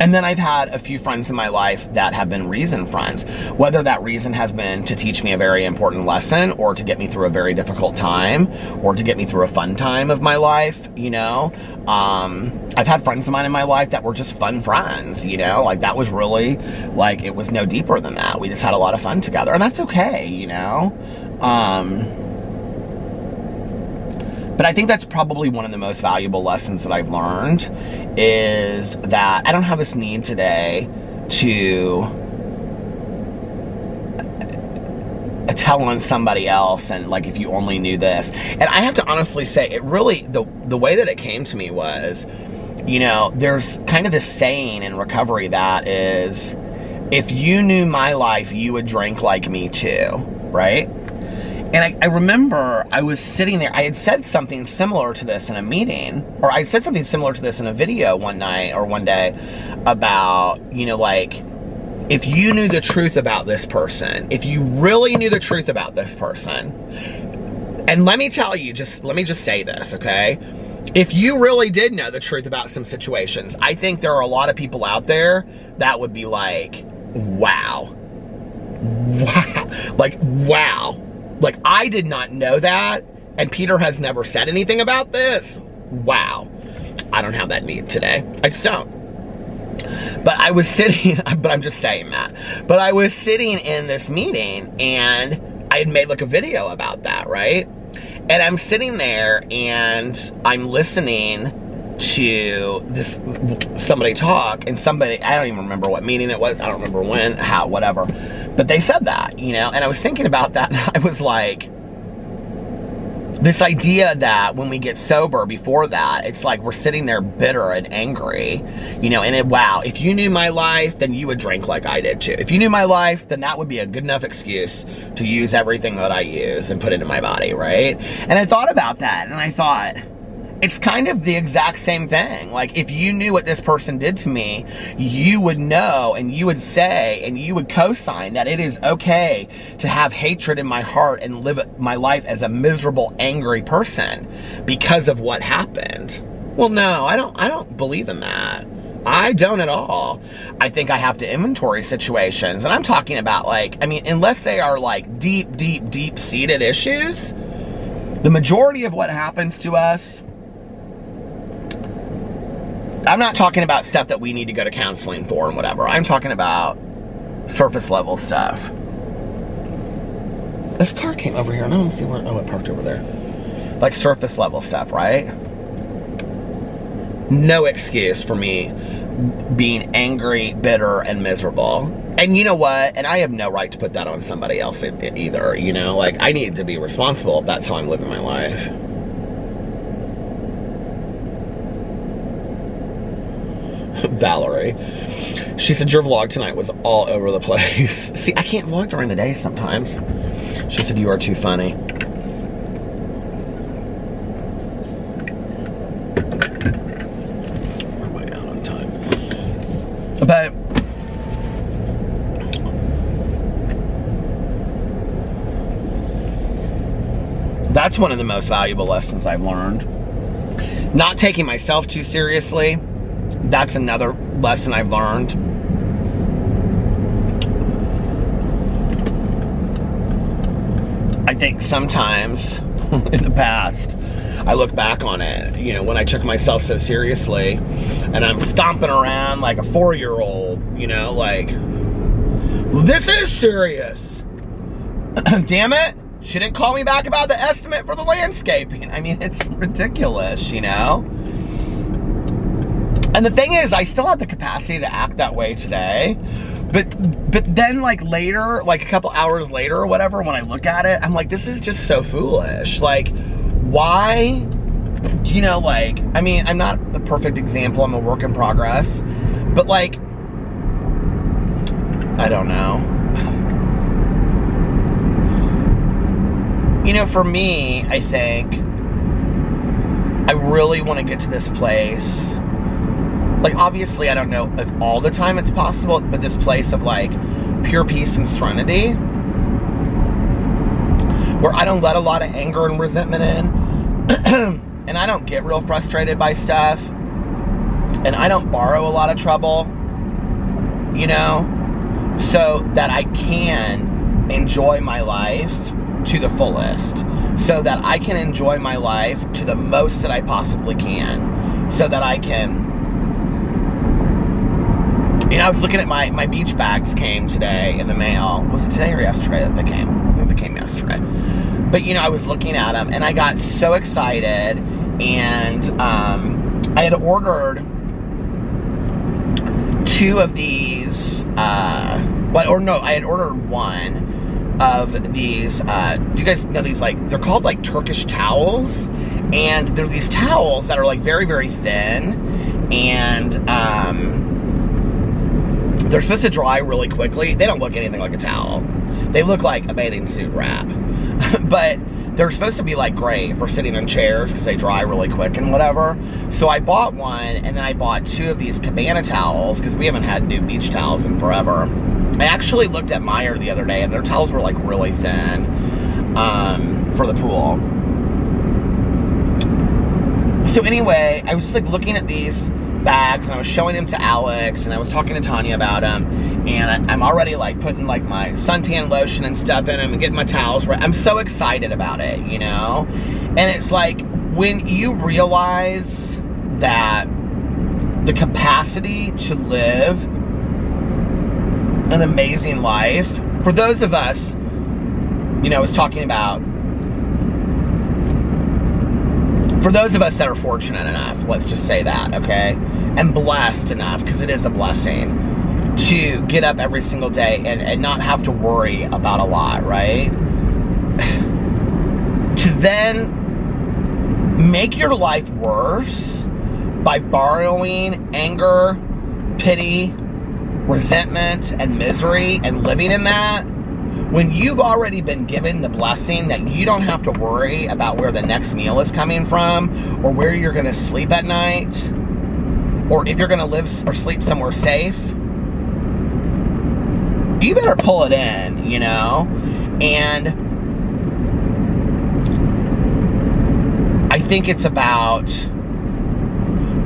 And then I've had a few friends in my life that have been reason friends. Whether that reason has been to teach me a very important lesson, or to get me through a very difficult time, or to get me through a fun time of my life, you know. I've had friends of mine in my life that were just fun friends, you know. Like, that was really, like, it was no deeper than that. We just had a lot of fun together, and that's okay, you know. But I think that's probably one of the most valuable lessons that I've learned, is that I don't have this need today to tell on somebody else, and like, if you only knew this. And I have to honestly say, it really, the way that it came to me was, you know, there's kind of this saying in recovery that is, if you knew my life, you would drink like me too, right? And I remember I was sitting there, I had said something similar to this in a meeting, or I said something similar to this in a video one night or one day about, you know, like, if you knew the truth about this person, if you really knew the truth about this person, and let me tell you, let me just say this, okay? If you really did know the truth about some situations, I think there are a lot of people out there that would be like, wow. Wow. Like, wow. Like, I did not know that, and Peter has never said anything about this. Wow. I don't have that need today. I just don't. But I was sitting, but I'm just saying that. But I was sitting in this meeting, and I had made like a video about that, right? And I'm sitting there, and I'm listening to somebody talk, and somebody, I don't even remember what meeting it was, I don't remember when, how, whatever, but they said that, you know, and I was thinking about that, and I was like, this idea that when we get sober before that, it's like we're sitting there bitter and angry, you know, and wow, if you knew my life, then you would drink like I did too. If you knew my life, then that would be a good enough excuse to use everything that I use and put it in my body, right? And I thought about that, and I thought, it's kind of the exact same thing. Like, if you knew what this person did to me, you would know, and you would say, and you would co-sign that it is okay to have hatred in my heart and live my life as a miserable, angry person because of what happened. Well, no, I don't believe in that. I don't at all. I think I have to inventory situations, and I'm talking about, like, I mean, unless they are like deep, deep, deep-seated issues, the majority of what happens to us, I'm not talking about stuff that we need to go to counseling for and whatever. I'm talking about surface level stuff. This car came over here, and I don't see where, oh, it parked over there. Like surface level stuff, right? No excuse for me being angry, bitter, and miserable. And you know what? And I have no right to put that on somebody else either, you know? Like, I need to be responsible if that's how I'm living my life. Valerie. She said, your vlog tonight was all over the place. See, I can't vlog during the day sometimes. She said, you are too funny. We're way out on time. But that's one of the most valuable lessons I've learned. Not taking myself too seriously. That's another lesson I've learned. I think sometimes in the past, I look back on it, you know, when I took myself so seriously, and I'm stomping around like a 4-year-old, you know, like, well, This is serious. Damn it. She didn't call me back about the estimate for the landscaping. I mean, it's ridiculous, you know? And the thing is, I still have the capacity to act that way today. But then, like, later, like a couple hours later or whatever, when I look at it, I'm like, this is just so foolish. Like, why, you know, like, I mean, I'm not the perfect example. I'm a work in progress. But, like, I don't know. You know, for me, I think I really want to get to this place. Like, obviously, I don't know if all the time it's possible, but this place of, like, pure peace and serenity, where I don't let a lot of anger and resentment in, and I don't get real frustrated by stuff, and I don't borrow a lot of trouble, you know, so that I can enjoy my life to the fullest, so that I can enjoy my life to the most that I possibly can, so that I can. You know, I was looking at my beach bags came today in the mail. Was it today or yesterday that they came? I think they came yesterday. But, you know, I was looking at them and I got so excited. And I had ordered 2 of these. I had ordered 1 of these. Do you guys know these, like, they're called, like, Turkish towels. And they're these towels that are, like, very, very thin. And, they're supposed to dry really quickly. They don't look anything like a towel. They look like a bathing suit wrap. But they're supposed to be, like, great for sitting on chairs because they dry really quick and whatever. So I bought 1, and then I bought 2 of these cabana towels because we haven't had new beach towels in forever. I actually looked at Meijer the other day, and their towels were, like, really thin for the pool. So anyway, I was just, like, looking at these bags, and I was showing them to Alex, and I was talking to Tanya about them, and I'm already, like, putting, like, my suntan lotion and stuff in them and getting my towels right. I'm so excited about it, you know? And it's like, when you realize that the capacity to live an amazing life, for those of us, you know, I was talking about, for those of us that are fortunate enough, let's just say that, okay? And blessed enough, because it is a blessing, to get up every single day and not have to worry about a lot, right? To then make your life worse by borrowing anger, pity, resentment, and misery, and living in that, when you've already been given the blessing that you don't have to worry about where the next meal is coming from, or where you're going to sleep at night, or if you're going to live or sleep somewhere safe, you better pull it in, you know? And I think it's about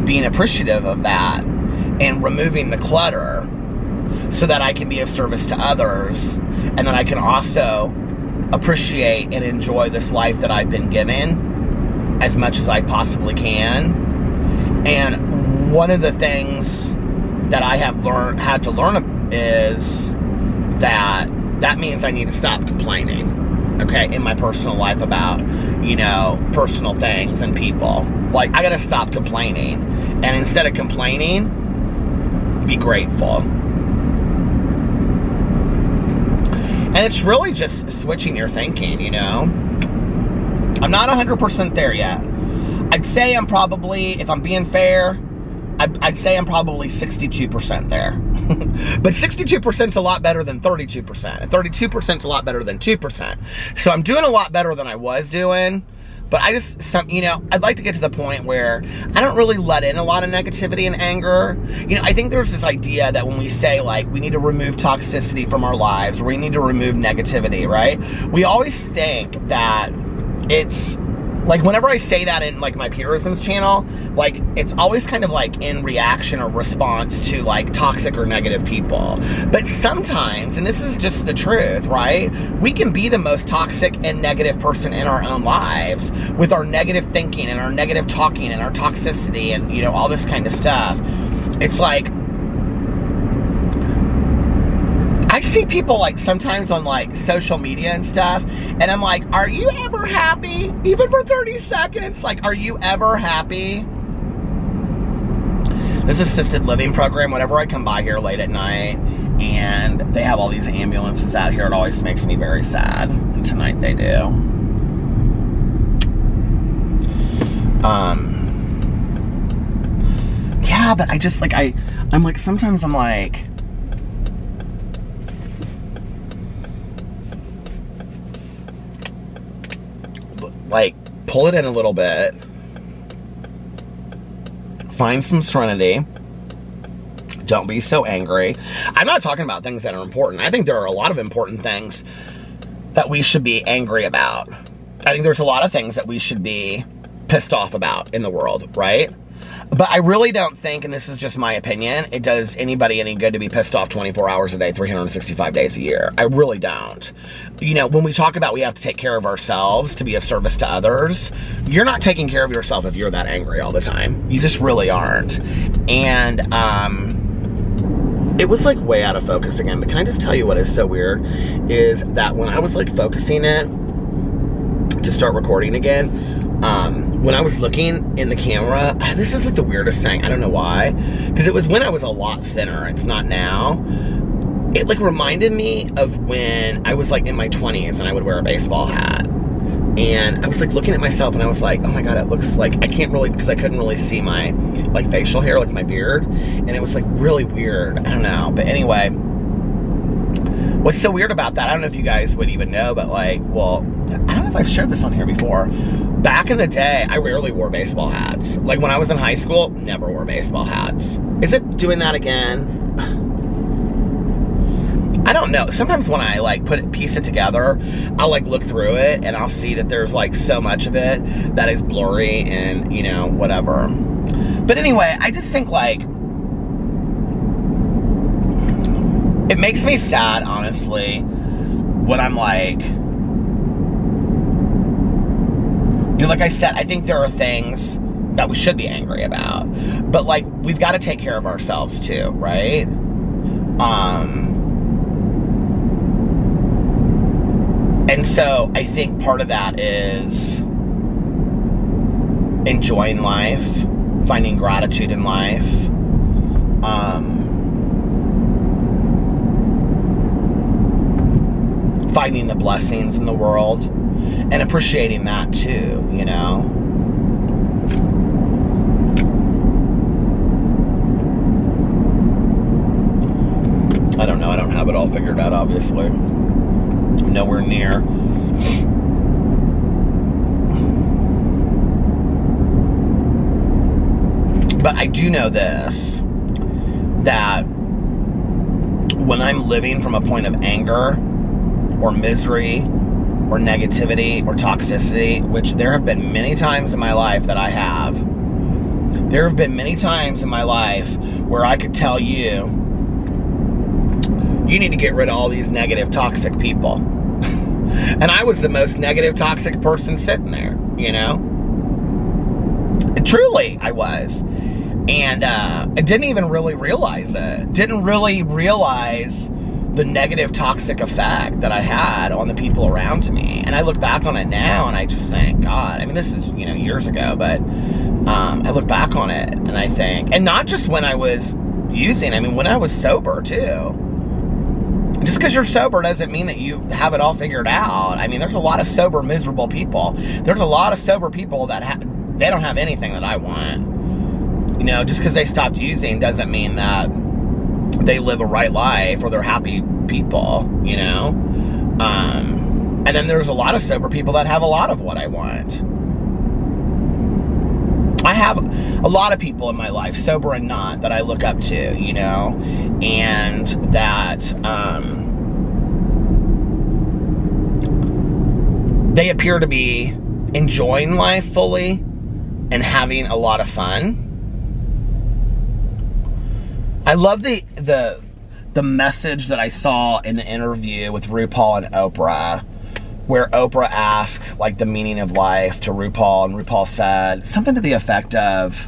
being appreciative of that and removing the clutter so that I can be of service to others, and that I can also appreciate and enjoy this life that I've been given as much as I possibly can. And one of the things that I have had to learn is that means I need to stop complaining, okay, in my personal life about, you know, personal things and people. Like, I gotta stop complaining, and instead of complaining, be grateful. And it's really just switching your thinking, you know? I'm not 100% there yet. I'd say I'm probably, if I'm being fair, I'd say I'm probably 62% there. But 62% is a lot better than 32%. And 32% is a lot better than 2%. So I'm doing a lot better than I was doing. But I just, you know, I'd like to get to the point where I don't really let in a lot of negativity and anger. You know, I think there's this idea that when we say, like, we need to remove toxicity from our lives, or we need to remove negativity, right? We always think that it's, like, whenever I say that in, like, my Purisms channel, like, it's always kind of, like, in reaction or response to, like, toxic or negative people. But sometimes, and this is just the truth, right? We can be the most toxic and negative person in our own lives with our negative thinking and our negative talking and our toxicity and, you know, all this kind of stuff. It's like, I see people like sometimes on like social media and stuff, and I'm like, are you ever happy? Even for 30 seconds? Like, are you ever happy? This assisted living program, whenever I come by here late at night and they have all these ambulances out here, it always makes me very sad. And tonight they do. Yeah, but I just like, I'm like, sometimes I'm like, pull it in a little bit. Find some serenity. Don't be so angry. I'm not talking about things that are important. I think there are a lot of important things that we should be angry about. I think there's a lot of things that we should be pissed off about in the world, right? But I really don't think, and this is just my opinion, it does anybody any good to be pissed off 24 hours a day, 365 days a year. I really don't. You know, when we talk about we have to take care of ourselves to be of service to others, you're not taking care of yourself if you're that angry all the time. You just really aren't. And, it was like way out of focus again, but can I just tell you what is so weird is that when I was like focusing it to start recording again, when I was looking in the camera, this is like the weirdest thing. I don't know why. Because it was when I was a lot thinner. It's not now. It like reminded me of when I was like in my 20s and I would wear a baseball hat. And I was like looking at myself and I was like, oh my God, it looks like, I can't really, because I couldn't really see my like facial hair, like my beard. And it was like really weird. I don't know. But anyway, what's so weird about that, I don't know if you guys would even know, but like, well, I don't know if I've shared this on here before. Back in the day, I rarely wore baseball hats. Like when I was in high school, never wore baseball hats. Is it doing that again? I don't know. Sometimes when I like piece it together, I'll like look through it and I'll see that there's like so much of it that is blurry and, you know, whatever. But anyway, I just think like, it makes me sad, honestly, when I'm like, you know, like I said, I think there are things that we should be angry about. But like, we've got to take care of ourselves too, right? And so I think part of that is enjoying life, finding gratitude in life. Finding the blessings in the world and appreciating that too, you know? I don't know, I don't have it all figured out, obviously. Nowhere near. But I do know this, that when I'm living from a point of anger or misery or negativity or toxicity, which there have been many times in my life that I have, there have been many times in my life where I could tell you, you need to get rid of all these negative, toxic people. And I was the most negative, toxic person sitting there, you know? And truly, I was. And I didn't even really realize it. Didn't really realize the negative, toxic effect that I had on the people around me. And I look back on it now and I just think, God, I mean, this is, you know, years ago, but I look back on it and I think, and not just when I was using, I mean, when I was sober too. Just because you're sober doesn't mean that you have it all figured out. I mean, there's a lot of sober, miserable people. There's a lot of sober people that they don't have anything that I want. You know, just because they stopped using doesn't mean that they live a right life or they're happy people, you know? And then there's a lot of sober people that have a lot of what I want. I have a lot of people in my life, sober and not, that I look up to, you know, and that they appear to be enjoying life fully and having a lot of fun. I love the message that I saw in the interview with RuPaul and Oprah, where Oprah asked, like, the meaning of life to RuPaul, and RuPaul said something to the effect of,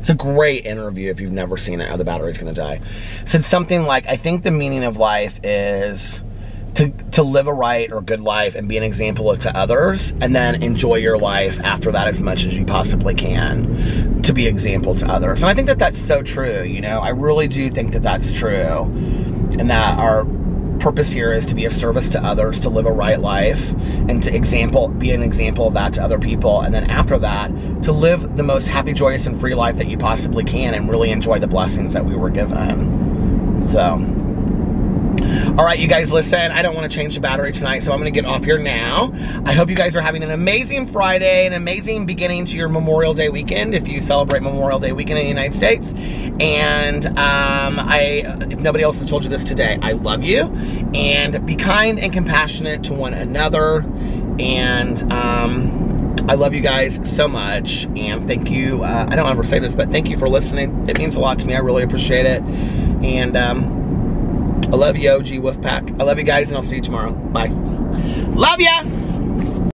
It's a great interview if you've never seen it, How the Battery's Gonna Die. Said something like, I think the meaning of life is to live a right or good life and be an example to others, and then enjoy your life after that as much as you possibly can to be example to others. And I think that that's so true, you know? I really do think that that's true, and that our purpose here is to be of service to others, to live a right life, and to be an example of that to other people. And then after that, to live the most happy, joyous, and free life that you possibly can and really enjoy the blessings that we were given. So, all right, you guys, listen, I don't want to change the battery tonight, so I'm going to get off here now. I hope you guys are having an amazing Friday, an amazing beginning to your Memorial Day weekend, if you celebrate Memorial Day weekend in the United States. And if nobody else has told you this today, I love you, and be kind and compassionate to one another. And I love you guys so much, and thank you. I don't ever say this, but thank you for listening. It means a lot to me. I really appreciate it. And I love you, OG Wolfpack. I love you guys, and I'll see you tomorrow. Bye. Love ya!